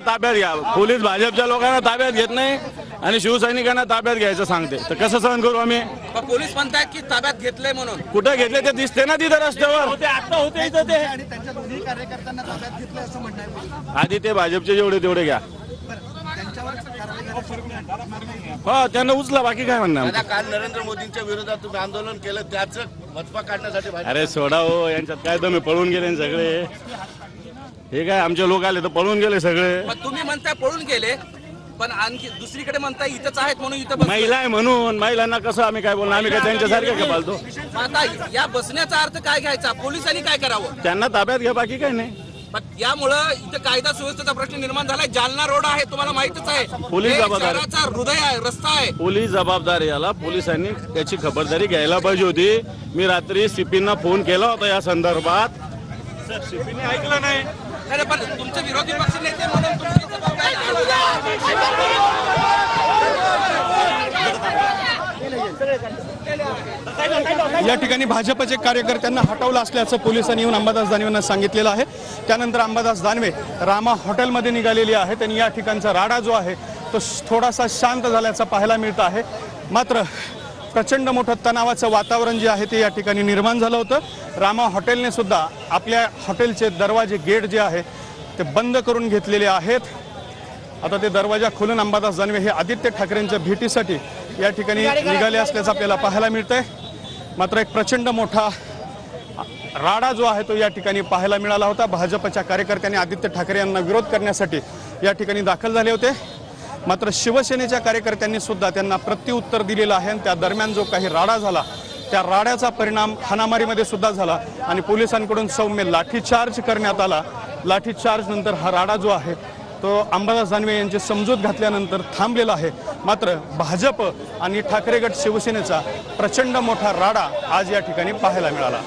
ताब्यात घ्या, पोलीस भाजपच्या लोकांना ताब्यात घेत नाही आणि शिवसैनिकांना ताब्यात घ्यायचं सांगते, तर कसं सहन करू आम्ही? पोलीस म्हणतायत की ताब्यात घेतलंय म्हणून. कुठे घेतले ते दिसते ना तिथं रस्त्यावर. आता होते इथं ते आणि त्यांच्या दोन्ही कार्यकर्त्यांना ताब्यात घेतलं असं म्हणणं आहे. आधी ते भाजपचे जेवढे तेवढे घ्या. हा त्यांना उचला, बाकी काय म्हणणार. काल नरेंद्र मोदींच्या विरोधात तुम्ही आंदोलन केलं, त्याच वचपा काढण्यासाठी अरे सोडा हो, यांच्यात काय तुम्ही पळून गेले सगळे. हे काय आमचे लोक आले तर पळून गेले सगळे. तुम्ही म्हणताय पळून गेले, पण आणखी दुसरीकडे म्हणताय इथंच आहेत म्हणून इथं बसलोय. महिला आहे म्हणून महिलांना कसं आम्ही काय बोलणार? आम्ही काय त्यांच्यासारखे का पालतो? आता या बसण्याचा अर्थ काय घ्यायचा? पोलिसांनी काय करावं? त्यांना ताब्यात घ्या, बाकी काय नाही. पण यामुळं इथं कायदा सुव्यवस्थेचा प्रश्न निर्माण झालाय. जालना रोड आहे, तुम्हाला माहितच आहे. पोलीस हे जबाबदार. शहराचा हृदय आहे, रस्ता आहे. पोलीस जबाबदार याला, पोलिसांनी त्याची खबरदारी घ्यायला पाहिजे होती. मी रात्री सीपींना फोन केला होता या संदर्भात, सीपीने ऐकलं नाही. अरे पण तुमचे विरोधी पक्ष नेते म्हणून तुमची जबाबदारी. या ठिकाणी भाजपचे कार्यकर्त्यांना हटवलं असल्याचं पोलिसांनी येऊन अंबादास दानवेंना सांगितलेलं आहे. त्यानंतर अंबादास दानवे रामा हॉटेलमध्ये निघालेली आहे. त्यांनी या ठिकाणचा राडा जो आहे तो थोडासा शांत झाल्याचा पाहायला मिळत आहे. मात्र प्रचंड मोठं तणावाचं वातावरण जे आहे ते या ठिकाणी निर्माण झालं होतं. रामा हॉटेलने सुद्धा आपल्या हॉटेलचे दरवाजे, गेट जे आहे ते बंद करून घेतलेले आहेत. आता ते दरवाजा खोलून अंबादास दानवे हे आदित्य ठाकरेंच्या भेटीसाठी या ठिकाणी निघाले असल्याचं आपल्याला पाहायला मिळतंय. मात्र एक प्रचंड मोठा राडा जो आहे तो या ठिकाणी पाहायला मिळाला होता. भाजपच्या कार्यकर्त्यांनी आदित्य ठाकरे यांना विरोध करण्यासाठी या ठिकाणी दाखल झाले होते. मात्र शिवसेनेच्या कार्यकर्त्यांनी सुद्धा त्यांना प्रत्युत्तर दिलेलं आहे आणि त्या दरम्यान जो काही राडा झाला त्या राड्याचा परिणाम हाणामारीमध्ये सुद्धा झाला आणि पोलिसांकडून सौम्य लाठीचार्ज करण्यात आला. लाठीचार्ज नंतर हा राडा जो आहे तो अंबादास दानवे यांची समजूत घातल्यानंतर थांबलेला आहे. मात्र भाजप आणि ठाकरे गट शिवसेनेचा प्रचंड मोठा राडा आज या ठिकाणी पाहायला मिळाला.